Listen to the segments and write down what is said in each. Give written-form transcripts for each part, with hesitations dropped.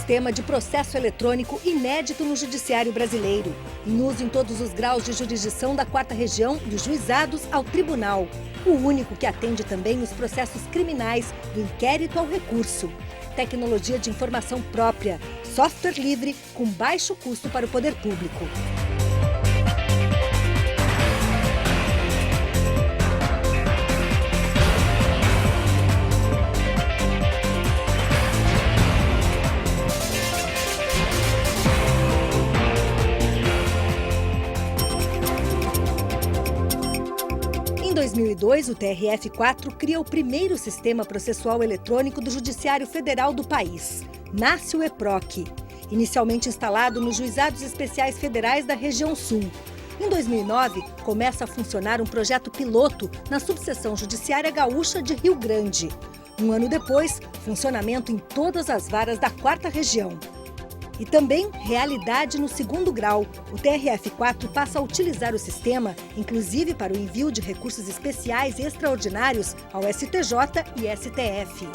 sistema de processo eletrônico inédito no judiciário brasileiro, em uso em todos os graus de jurisdição da 4ª Região, dos juizados ao tribunal. O único que atende também os processos criminais, do inquérito ao recurso. Tecnologia de informação própria, software livre com baixo custo para o poder público. Em 2002, o TRF4 cria o primeiro sistema processual eletrônico do Judiciário Federal do país. Nasce o EPROC, inicialmente instalado nos Juizados Especiais Federais da Região Sul. Em 2009, começa a funcionar um projeto piloto na Subseção Judiciária Gaúcha de Rio Grande. Um ano depois, funcionamento em todas as varas da 4ª Região. E também realidade no 2º grau. O TRF4 passa a utilizar o sistema, inclusive para o envio de recursos especiais e extraordinários ao STJ e STF.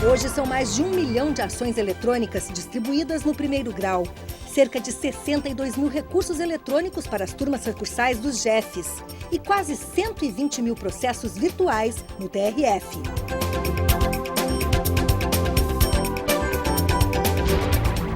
Hoje são mais de 1 milhão de ações eletrônicas distribuídas no 1º grau. Cerca de 62 mil recursos eletrônicos para as turmas recursais dos JEFs. E quase 120 mil processos virtuais no TRF.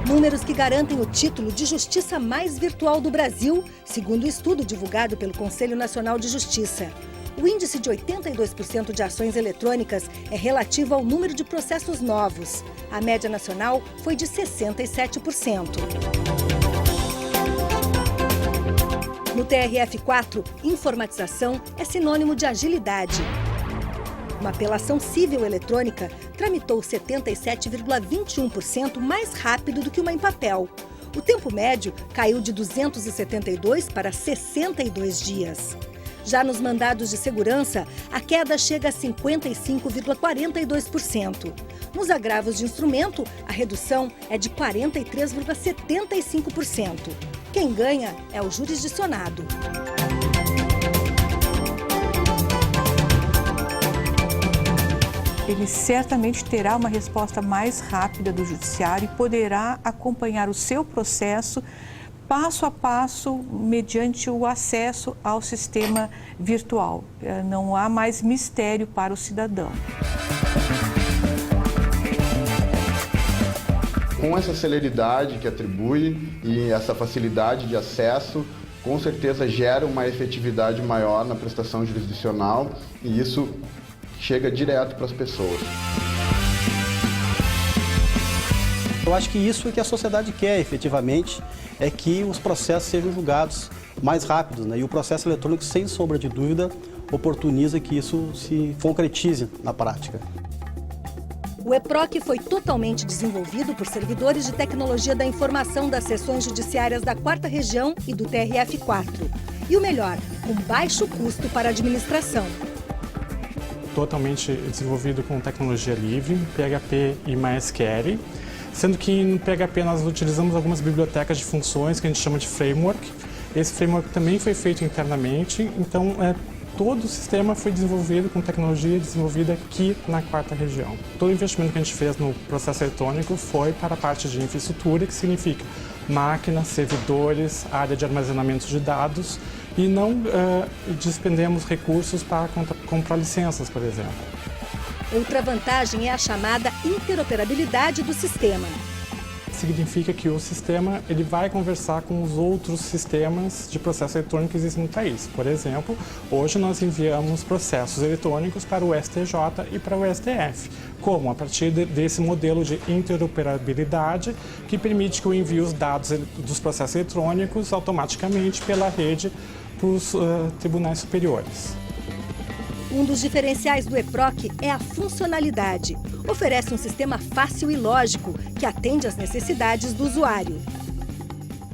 Números que garantem o título de justiça mais virtual do Brasil, segundo o estudo divulgado pelo Conselho Nacional de Justiça. O índice de 82% de ações eletrônicas é relativo ao número de processos novos. A média nacional foi de 67%. No TRF4, informatização é sinônimo de agilidade. Uma apelação civil eletrônica tramitou 77,21% mais rápido do que uma em papel. O tempo médio caiu de 272 para 62 dias. Já nos mandados de segurança, a queda chega a 55,42%. Nos agravos de instrumento, a redução é de 43,75%. Quem ganha é o jurisdicionado. Ele certamente terá uma resposta mais rápida do judiciário e poderá acompanhar o seu processo passo a passo mediante o acesso ao sistema virtual. Não há mais mistério para o cidadão. Com essa celeridade que atribui e essa facilidade de acesso, com certeza gera uma efetividade maior na prestação jurisdicional e isso chega direto para as pessoas. Eu acho que isso é que a sociedade quer, efetivamente, é que os processos sejam julgados mais rápidos, né? E o processo eletrônico, sem sombra de dúvida, oportuniza que isso se concretize na prática. O EPROC foi totalmente desenvolvido por servidores de tecnologia da informação das seções judiciárias da 4ª Região e do TRF4. E o melhor, com baixo custo para a administração. Totalmente desenvolvido com tecnologia livre, PHP e MySQL, sendo que no PHP nós utilizamos algumas bibliotecas de funções que a gente chama de framework. Esse framework também foi feito internamente, então todo o sistema foi desenvolvido com tecnologia desenvolvida aqui na 4ª Região. Todo o investimento que a gente fez no processo eletrônico foi para a parte de infraestrutura, que significa máquinas, servidores, área de armazenamento de dados, e não despendemos recursos para comprar licenças, por exemplo. Outra vantagem é a chamada interoperabilidade do sistema. Significa que o sistema ele vai conversar com os outros sistemas de processo eletrônico que existem no país. Por exemplo, hoje nós enviamos processos eletrônicos para o STJ e para o STF. Como? A partir desse modelo de interoperabilidade que permite que eu envie os dados dos processos eletrônicos automaticamente pela rede para os tribunais superiores. Um dos diferenciais do EPROC é a funcionalidade. Oferece um sistema fácil e lógico que atende às necessidades do usuário.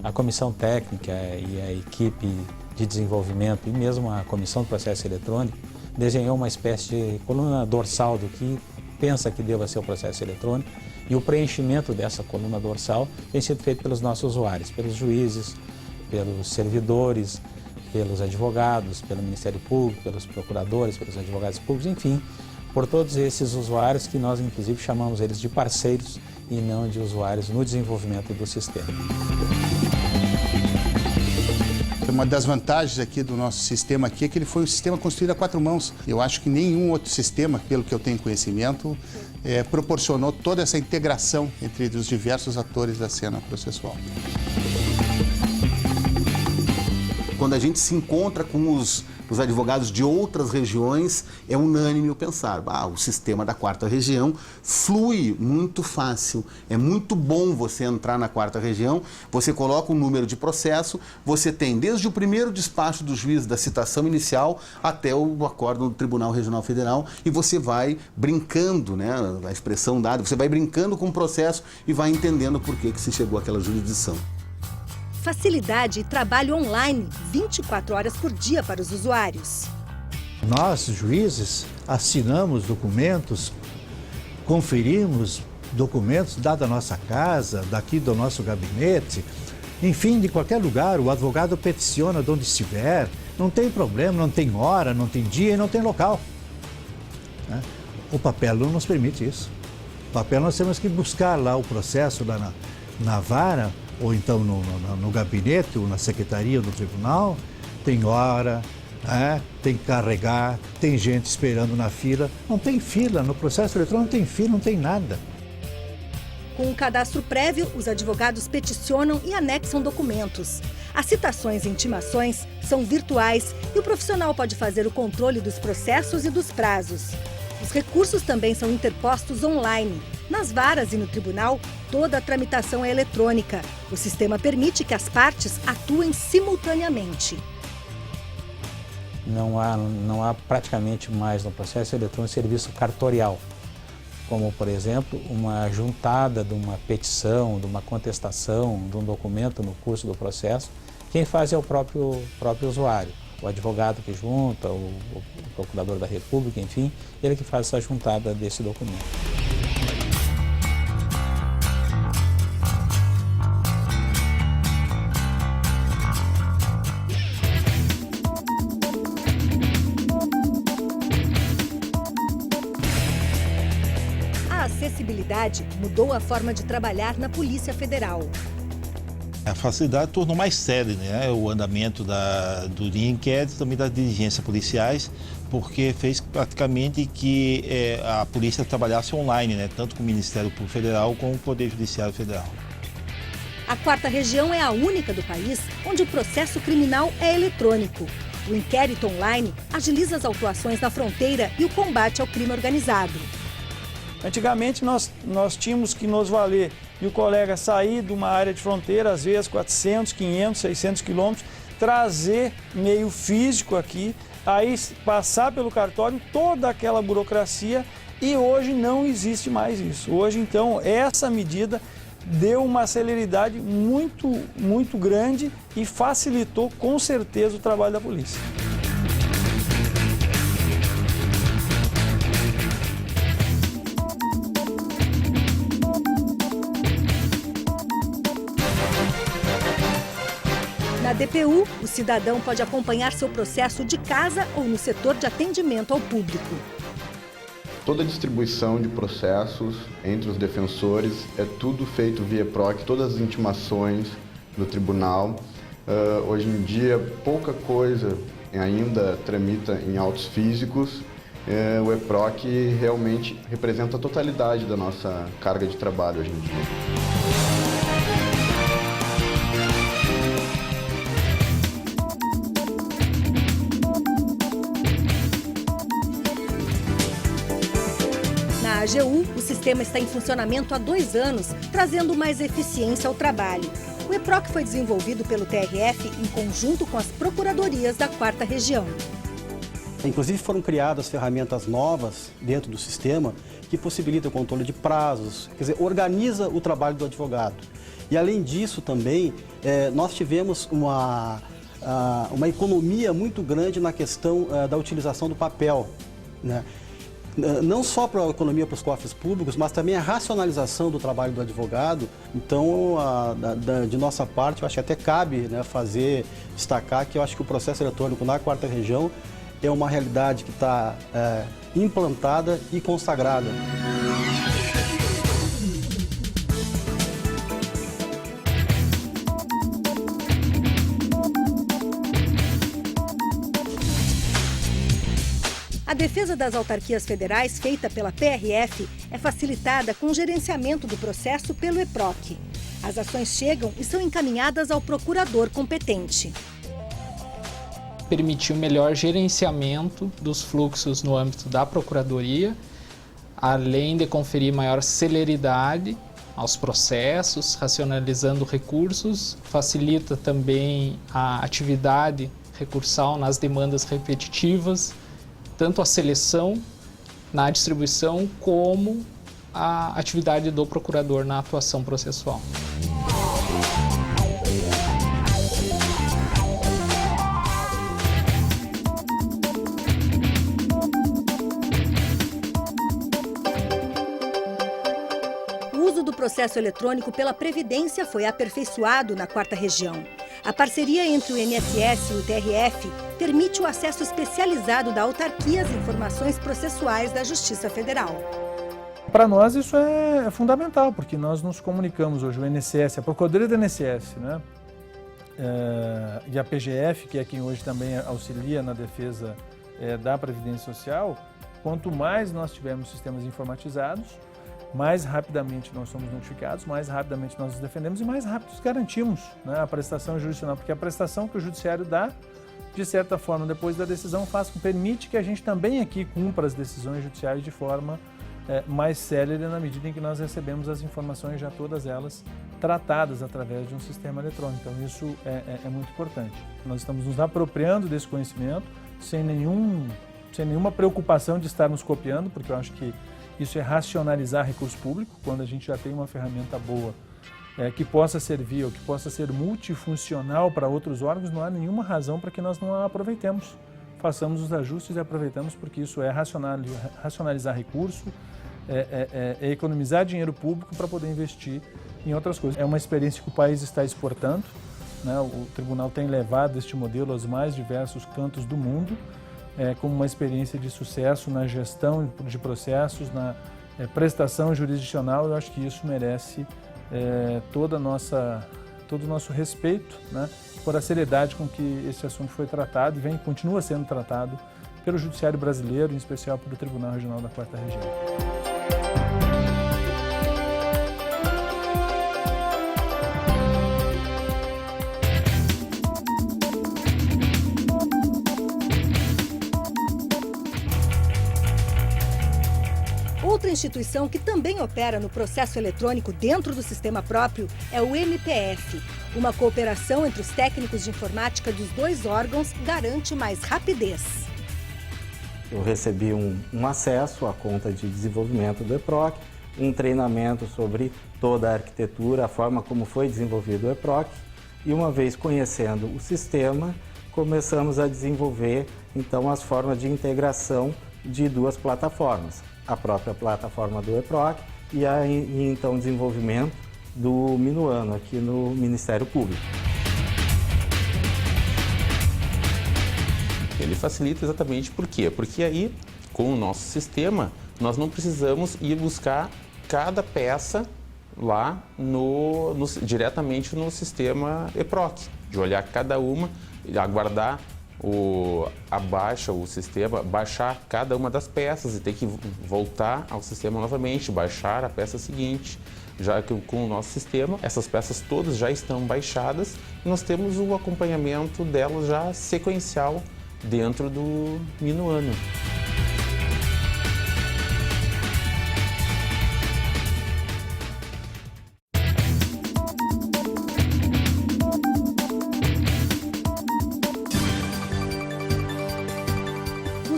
A comissão técnica e a equipe de desenvolvimento e mesmo a comissão do processo eletrônico desenhou uma espécie de coluna dorsal do que pensa que deva ser o processo eletrônico e o preenchimento dessa coluna dorsal tem sido feito pelos nossos usuários, pelos juízes, pelos servidores, pelos advogados, pelo Ministério Público, pelos procuradores, pelos advogados públicos, enfim, por todos esses usuários que nós, inclusive, chamamos eles de parceiros e não de usuários no desenvolvimento do sistema. Uma das vantagens aqui do nosso sistema aqui é que ele foi um sistema construído a 4 mãos. Eu acho que nenhum outro sistema, pelo que eu tenho conhecimento, proporcionou toda essa integração entre os diversos atores da cena processual. Quando a gente se encontra com os advogados de outras regiões, é unânime o pensar, o sistema da 4ª região flui muito fácil, é muito bom você entrar na 4ª região, você coloca o número de processo, você tem desde o primeiro despacho do juiz da citação inicial até o acórdão do Tribunal Regional Federal e você vai brincando, né, a expressão dada, você vai brincando com o processo e vai entendendo por que se chegou àquela jurisdição. Facilidade e trabalho online 24 horas por dia para os usuários. Nós, juízes, assinamos documentos, conferimos documentos da nossa casa, daqui do nosso gabinete, enfim, de qualquer lugar. O advogado peticiona de onde estiver, não tem problema, não tem hora, não tem dia e não tem local. O papel não nos permite isso. O papel nós temos que buscar lá o processo lá na vara, ou então no gabinete, ou na secretaria do tribunal, tem hora, tem que carregar, tem gente esperando na fila. Não tem fila, no processo eletrônico não tem fila, não tem nada. Com um cadastro prévio, os advogados peticionam e anexam documentos. As citações e intimações são virtuais e o profissional pode fazer o controle dos processos e dos prazos. Os recursos também são interpostos online. Nas varas e no tribunal, toda a tramitação é eletrônica. O sistema permite que as partes atuem simultaneamente. Não há praticamente mais no processo eletrônico serviço cartorial, como, por exemplo, uma juntada de uma petição, de uma contestação, de um documento no curso do processo. Quem faz é o próprio usuário. O advogado que junta, o procurador da República, enfim, ele que faz essa juntada desse documento. A acessibilidade mudou a forma de trabalhar na Polícia Federal. A facilidade tornou mais célere, né, o andamento do inquérito e também das diligências policiais, porque fez praticamente que a polícia trabalhasse online, né, tanto com o Ministério Público Federal como o Poder Judiciário Federal. A 4ª região é a única do país onde o processo criminal é eletrônico. O inquérito online agiliza as autuações na fronteira e o combate ao crime organizado. Antigamente nós tínhamos que nos valer e o colega sair de uma área de fronteira, às vezes 400, 500, 600 quilômetros, trazer meio físico aqui, aí passar pelo cartório, toda aquela burocracia, e hoje não existe mais isso. Hoje, então, essa medida deu uma celeridade muito grande e facilitou com certeza o trabalho da polícia. Na DPU, o cidadão pode acompanhar seu processo de casa ou no setor de atendimento ao público. Toda a distribuição de processos entre os defensores é tudo feito via EPROC, todas as intimações do tribunal. Hoje em dia, pouca coisa ainda tramita em autos físicos. O EPROC realmente representa a totalidade da nossa carga de trabalho hoje em dia. Na AGU, o sistema está em funcionamento há 2 anos, trazendo mais eficiência ao trabalho. O EPROC foi desenvolvido pelo TRF em conjunto com as procuradorias da 4ª região. Inclusive foram criadas ferramentas novas dentro do sistema que possibilitam o controle de prazos, quer dizer, organiza o trabalho do advogado. E além disso também, nós tivemos uma economia muito grande na questão da utilização do papel, né? Não só para a economia para os cofres públicos, mas também a racionalização do trabalho do advogado. Então, de nossa parte, eu acho que até cabe, né, destacar que eu acho que o processo eletrônico na 4ª região é uma realidade que está implantada e consagrada. A defesa das autarquias federais, feita pela PRF, é facilitada com o gerenciamento do processo pelo EPROC. As ações chegam e são encaminhadas ao procurador competente. Permitir o melhor gerenciamento dos fluxos no âmbito da Procuradoria, além de conferir maior celeridade aos processos, racionalizando recursos, facilita também a atividade recursal nas demandas repetitivas, tanto a seleção na distribuição como a atividade do procurador na atuação processual. O uso do processo eletrônico pela Previdência foi aperfeiçoado na 4ª Região. A parceria entre o INSS e o TRF permite o acesso especializado da autarquia às informações processuais da Justiça Federal. Para nós isso é fundamental, porque nós nos comunicamos hoje, o INSS, a Procuradoria do INSS, né? E a PGF, que é quem hoje também auxilia na defesa da Previdência Social, quanto mais nós tivermos sistemas informatizados, mais rapidamente nós somos notificados, mais rapidamente nós nos defendemos e mais rápido garantimos, né, a prestação jurisdicional, porque a prestação que o judiciário dá, de certa forma, depois da decisão, permite que a gente também aqui cumpra as decisões judiciais de forma mais célere na medida em que nós recebemos as informações, já todas elas tratadas através de um sistema eletrônico. Então isso é muito importante. Nós estamos nos apropriando desse conhecimento sem nenhuma preocupação de estar nos copiando, porque eu acho que isso é racionalizar recurso público, quando a gente já tem uma ferramenta boa que possa servir ou que possa ser multifuncional para outros órgãos, não há nenhuma razão para que nós não a aproveitemos. Façamos os ajustes e aproveitamos, porque isso é racionalizar recurso, é economizar dinheiro público para poder investir em outras coisas. É uma experiência que o país está exportando, né? O tribunal tem levado este modelo aos mais diversos cantos do mundo, como uma experiência de sucesso na gestão de processos, na prestação jurisdicional. Eu acho que isso merece todo o nosso respeito, né, por a seriedade com que esse assunto foi tratado e continua sendo tratado pelo Judiciário brasileiro, em especial pelo Tribunal Regional da 4ª Região. Outra instituição que também opera no processo eletrônico dentro do sistema próprio é o MPF. Uma cooperação entre os técnicos de informática dos dois órgãos garante mais rapidez. Eu recebi um acesso à conta de desenvolvimento do EPROC, um treinamento sobre toda a arquitetura, a forma como foi desenvolvido o EPROC, e uma vez conhecendo o sistema, começamos a desenvolver então as formas de integração de duas plataformas. A própria plataforma do EPROC e então desenvolvimento do Minuano aqui no Ministério Público. Ele facilita exatamente por quê? Porque aí, com o nosso sistema, nós não precisamos ir buscar cada peça lá diretamente no sistema EPROC, de olhar cada uma, aguardar o sistema, baixar cada uma das peças e ter que voltar ao sistema novamente, baixar a peça seguinte. Já que com o nosso sistema, essas peças todas já estão baixadas e nós temos o acompanhamento delas já sequencial dentro do Minuano.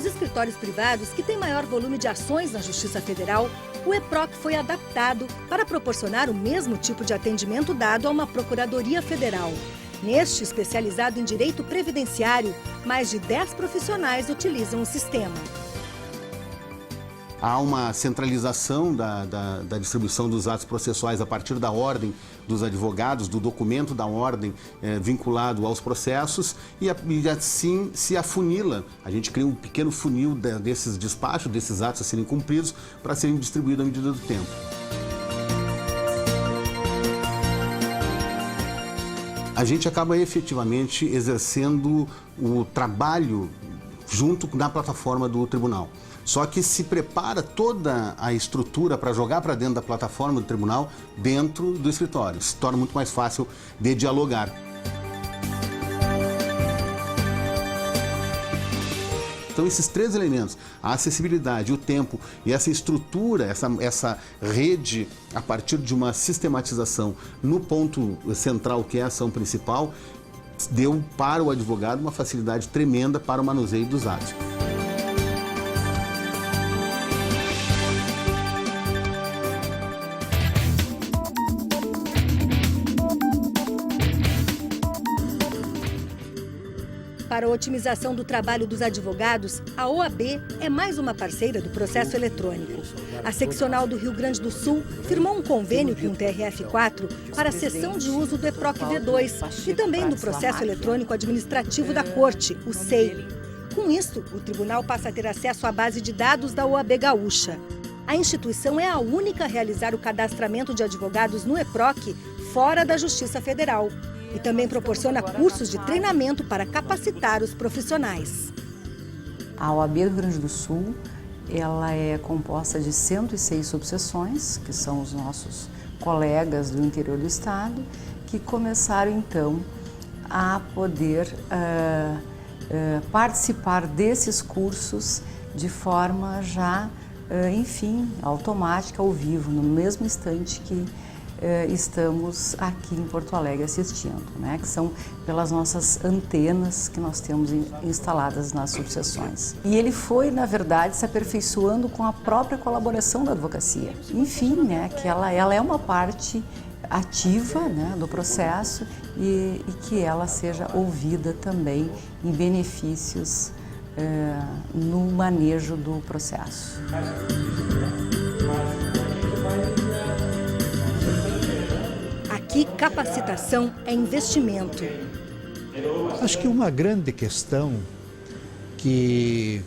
Escritórios privados que têm maior volume de ações na Justiça Federal, o EPROC foi adaptado para proporcionar o mesmo tipo de atendimento dado a uma Procuradoria Federal. Neste, especializado em direito previdenciário, mais de 10 profissionais utilizam o sistema. Há uma centralização da distribuição dos atos processuais a partir da ordem dos advogados, do documento da ordem vinculado aos processos e assim se afunila. A gente cria um pequeno funil desses despachos, desses atos a serem cumpridos para serem distribuídos à medida do tempo. A gente acaba efetivamente exercendo o trabalho junto na plataforma do tribunal. Só que se prepara toda a estrutura para jogar para dentro da plataforma do tribunal, dentro do escritório. Se torna muito mais fácil de dialogar. Então, esses três elementos, a acessibilidade, o tempo e essa estrutura, essa rede, a partir de uma sistematização no ponto central, que é a ação principal, deu para o advogado uma facilidade tremenda para o manuseio dos atos. Para a otimização do trabalho dos advogados, a OAB é mais uma parceira do processo eletrônico. A seccional do Rio Grande do Sul firmou um convênio com o TRF4 para a cessão de uso do EPROC V2 e também do processo eletrônico administrativo da Corte, o SEI. Com isso, o tribunal passa a ter acesso à base de dados da OAB Gaúcha. A instituição é a única a realizar o cadastramento de advogados no EPROC fora da Justiça Federal. E também proporciona cursos de treinamento para capacitar os profissionais. A OAB do Rio Grande do Sul, ela é composta de 106 subseções, que são os nossos colegas do interior do estado, que começaram então a poder participar desses cursos de forma já, enfim, automática, ao vivo, no mesmo instante que estamos aqui em Porto Alegre assistindo, né? Que são pelas nossas antenas que nós temos instaladas nas subseções. E ele foi, na verdade, se aperfeiçoando com a própria colaboração da advocacia. Enfim, né? Que ela é uma parte ativa, né, do processo e que ela seja ouvida também em benefícios no manejo do processo. Aqui, capacitação é investimento. Acho que uma grande questão que,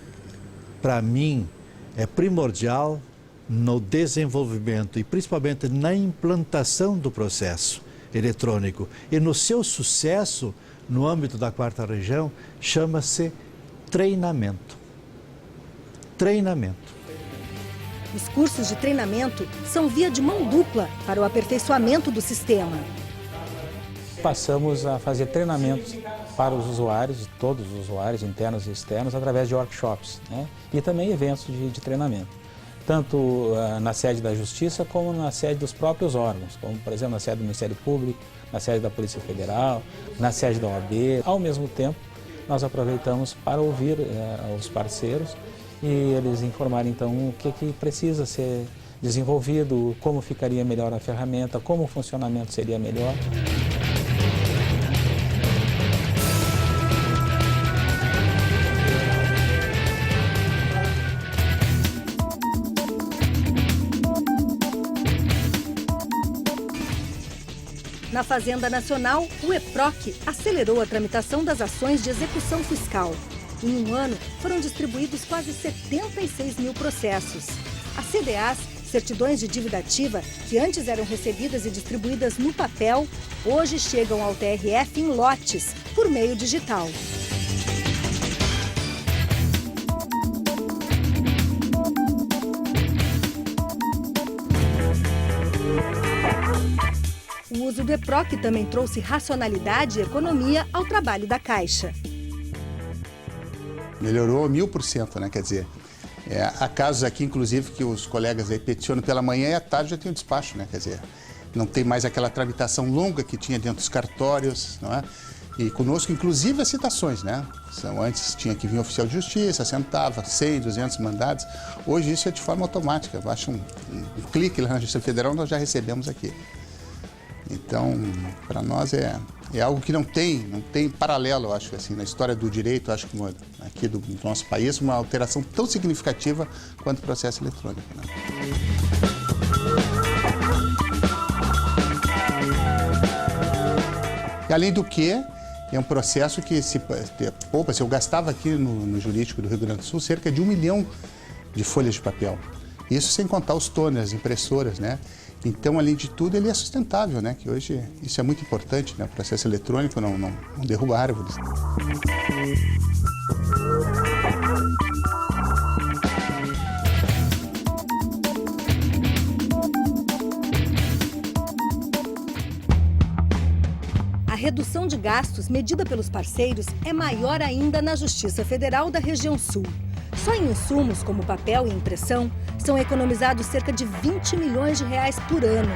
para mim, é primordial no desenvolvimento e principalmente na implantação do processo eletrônico e no seu sucesso no âmbito da 4ª região, chama-se treinamento. Treinamento. Os cursos de treinamento são via de mão dupla para o aperfeiçoamento do sistema. Passamos a fazer treinamentos para os usuários, todos os usuários internos e externos, através de workshops, né? E também eventos de treinamento, tanto na sede da Justiça como na sede dos próprios órgãos, como, por exemplo, na sede do Ministério Público, na sede da Polícia Federal, na sede da OAB. Ao mesmo tempo, nós aproveitamos para ouvir os parceiros e eles informarem, então, o que precisa ser desenvolvido, como ficaria melhor a ferramenta, como o funcionamento seria melhor. Na Fazenda Nacional, o EPROC acelerou a tramitação das ações de execução fiscal. Em um ano, foram distribuídos quase 76 mil processos. As CDAs, certidões de dívida ativa, que antes eram recebidas e distribuídas no papel, hoje chegam ao TRF em lotes, por meio digital. O uso do EPROC também trouxe racionalidade e economia ao trabalho da Caixa. Melhorou 1000%, né? Quer dizer, há casos aqui, inclusive, que os colegas aí peticionam pela manhã e à tarde já tem o despacho, né? Quer dizer, não tem mais aquela tramitação longa que tinha dentro dos cartórios, não é? E conosco, inclusive, as citações, né? Antes tinha que vir oficial de justiça, sentava, 100, 200 mandados. Hoje isso é de forma automática. Baixa um clique lá na Justiça Federal, nós já recebemos aqui. Então, para nós é É algo que não tem paralelo, eu acho, assim, na história do direito, acho que aqui do nosso país, uma alteração tão significativa quanto o processo eletrônico, né? E, além do que, é um processo que se eu gastava aqui no jurídico do Rio Grande do Sul cerca de 1 milhão de folhas de papel. Isso sem contar os toners, impressoras, né? Então, além de tudo, ele é sustentável, né? Que hoje isso é muito importante, né? O processo eletrônico não derruba árvores. A redução de gastos medida pelos parceiros é maior ainda na Justiça Federal da Região Sul. Só em insumos como papel e impressão, são economizados cerca de 20 milhões de reais por ano.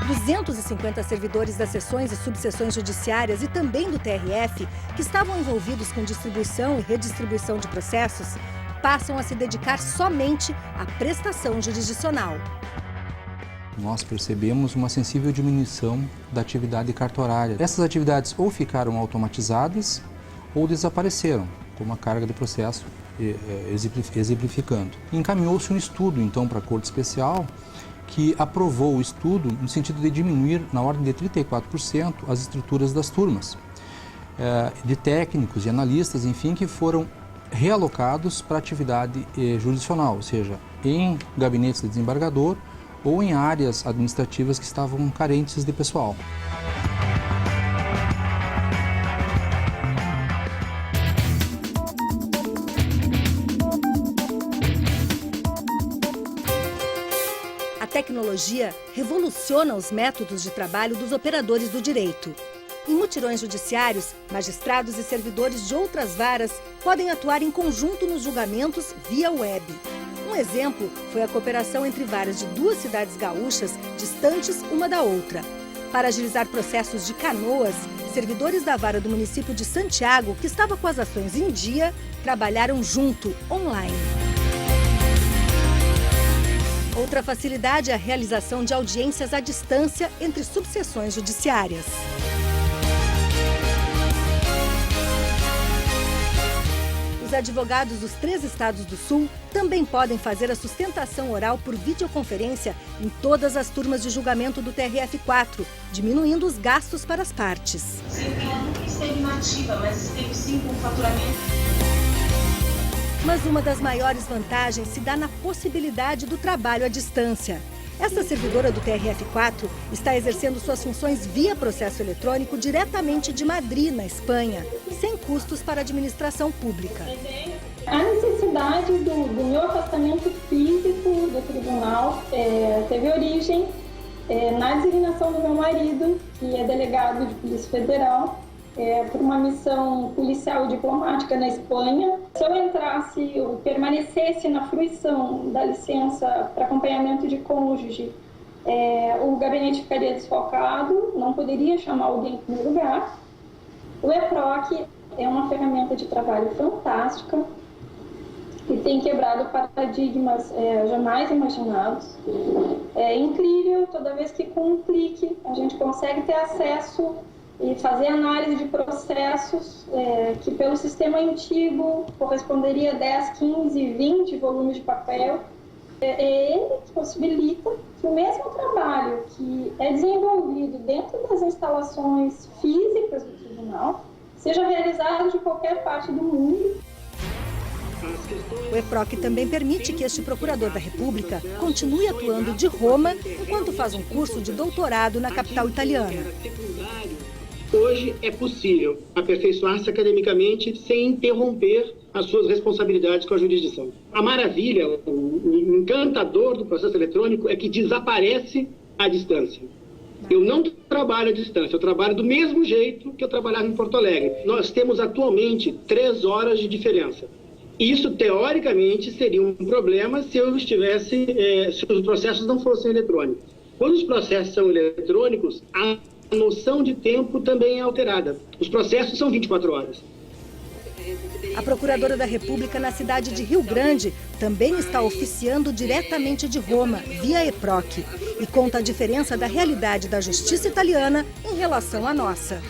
250 servidores das seções e subseções judiciárias e também do TRF, que estavam envolvidos com distribuição e redistribuição de processos, passam a se dedicar somente à prestação jurisdicional. Nós percebemos uma sensível diminuição da atividade cartorária. Essas atividades ou ficaram automatizadas ou desapareceram, como a carga de processo exemplificando. Encaminhou-se um estudo, então, para a Corte Especial, que aprovou o estudo no sentido de diminuir, na ordem de 34%, as estruturas das turmas, de técnicos e analistas, enfim, que foram realocados para atividade jurisdicional, ou seja, em gabinetes de desembargador ou em áreas administrativas que estavam carentes de pessoal. A tecnologia revoluciona os métodos de trabalho dos operadores do direito. Em mutirões judiciários, magistrados e servidores de outras varas podem atuar em conjunto nos julgamentos via web. Um exemplo foi a cooperação entre varas de 2 cidades gaúchas distantes uma da outra. Para agilizar processos de Canoas, servidores da vara do município de Santiago, que estava com as ações em dia, trabalharam junto, online. Outra facilidade é a realização de audiências à distância entre subseções judiciárias. Os advogados dos 3 estados do Sul também podem fazer a sustentação oral por videoconferência em todas as turmas de julgamento do TRF4, diminuindo os gastos para as partes. Sim, nunca esteve inativa, mas esteve sim com faturamento. Mas uma das maiores vantagens se dá na possibilidade do trabalho à distância. Esta servidora do TRF4 está exercendo suas funções via processo eletrônico diretamente de Madrid, na Espanha, sem custos para a administração pública. A necessidade do meu afastamento físico do tribunal teve origem na designação do meu marido, que é delegado de Polícia Federal, por uma missão policial e diplomática na Espanha. Se eu entrasse, eu permanecesse na fruição da licença para acompanhamento de cônjuge, o gabinete ficaria desfalcado, não poderia chamar alguém no meu lugar. O EPROC é uma ferramenta de trabalho fantástica que tem quebrado paradigmas jamais imaginados. É incrível, toda vez que com um clique a gente consegue ter acesso e fazer análise de processos que pelo sistema antigo corresponderia a 10, 15, 20 volumes de papel. Ele possibilita que o mesmo trabalho que é desenvolvido dentro das instalações físicas do tribunal seja realizado de qualquer parte do mundo. O EPROC também permite que este procurador da República continue atuando de Roma enquanto faz um curso de doutorado na capital italiana. Hoje é possível aperfeiçoar-se academicamente sem interromper as suas responsabilidades com a jurisdição. A maravilha, o encantador do processo eletrônico é que desaparece a distância. Eu não trabalho à distância, eu trabalho do mesmo jeito que eu trabalhava em Porto Alegre. Nós temos atualmente 3 horas de diferença. Isso, teoricamente, seria um problema se eu estivesse, se os processos não fossem eletrônicos. Quando os processos são eletrônicos, a noção de tempo também é alterada. Os processos são 24 horas. A Procuradora da República na cidade de Rio Grande também está oficiando diretamente de Roma, via EPROC, e conta a diferença da realidade da justiça italiana em relação à nossa.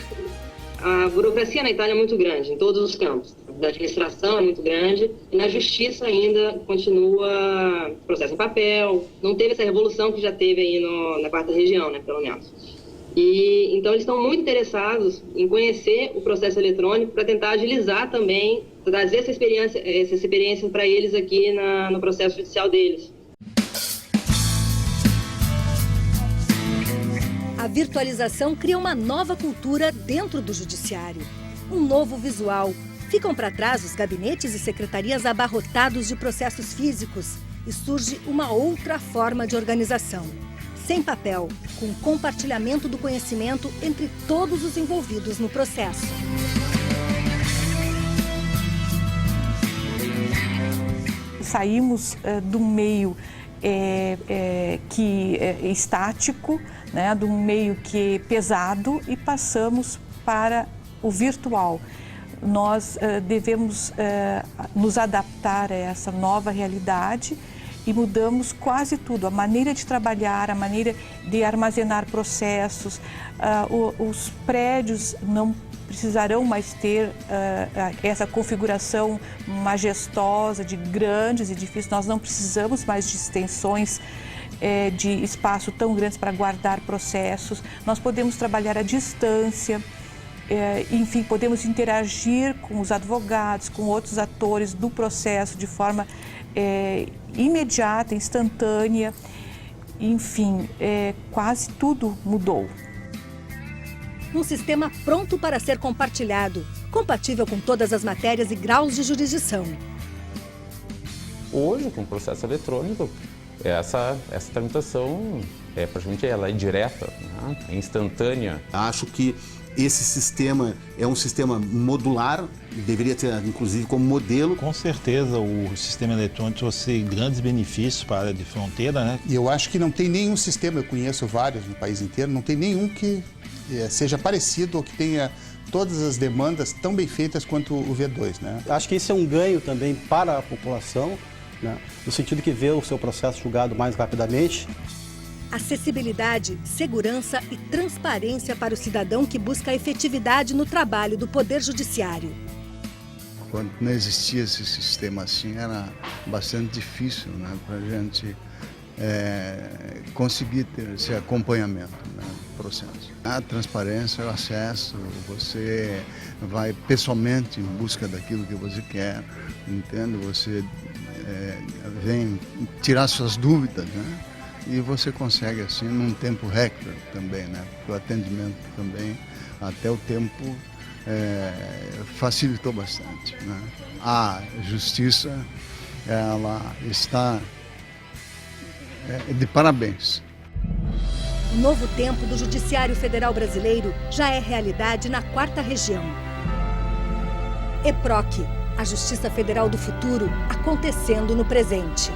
A burocracia na Itália é muito grande, em todos os campos. Da administração é muito grande e na justiça ainda continua processo em papel. Não teve essa revolução que já teve aí na quarta região, né, pelo menos. E então eles estão muito interessados em conhecer o processo eletrônico para tentar agilizar também, trazer essa experiência para eles aqui no processo judicial deles. A virtualização cria uma nova cultura dentro do judiciário. Um novo visual. Ficam para trás os gabinetes e secretarias abarrotados de processos físicos e surge uma outra forma de organização. Sem papel, com compartilhamento do conhecimento entre todos os envolvidos no processo. Saímos do meio estático, né, do meio que é pesado e passamos para o virtual. Nós devemos nos adaptar a essa nova realidade e mudamos quase tudo, a maneira de trabalhar, a maneira de armazenar processos. Os prédios não precisarão mais ter essa configuração majestosa de grandes edifícios, nós não precisamos mais de extensões de espaço tão grandes para guardar processos, nós podemos trabalhar à distância. Enfim, podemos interagir com os advogados, com outros atores do processo de forma imediata, instantânea. Enfim, quase tudo mudou. Um sistema pronto para ser compartilhado, compatível com todas as matérias e graus de jurisdição. Hoje, com o processo eletrônico, essa tramitação praticamente ela é direta, né? É instantânea. Acho que esse sistema é um sistema modular, deveria ter inclusive como modelo. Com certeza o sistema eletrônico trouxe grandes benefícios para a área de fronteira, né? E eu acho que não tem nenhum sistema, eu conheço vários no país inteiro, não tem nenhum que seja parecido ou que tenha todas as demandas tão bem feitas quanto o V2, né? Acho que isso é um ganho também para a população, né? No sentido que vê o seu processo julgado mais rapidamente. Acessibilidade, segurança e transparência para o cidadão que busca a efetividade no trabalho do Poder Judiciário. Quando não existia esse sistema assim, era bastante difícil, né, para a gente conseguir ter esse acompanhamento, né, do processo. A transparência, o acesso, você vai pessoalmente em busca daquilo que você quer, entende? Você vem tirar suas dúvidas, né? E você consegue assim num tempo recorde também, né? Porque o atendimento também, até o tempo, facilitou bastante, né? A justiça, ela está de parabéns. O novo tempo do Judiciário Federal Brasileiro já é realidade na 4ª região. EPROC, a Justiça Federal do Futuro, acontecendo no presente.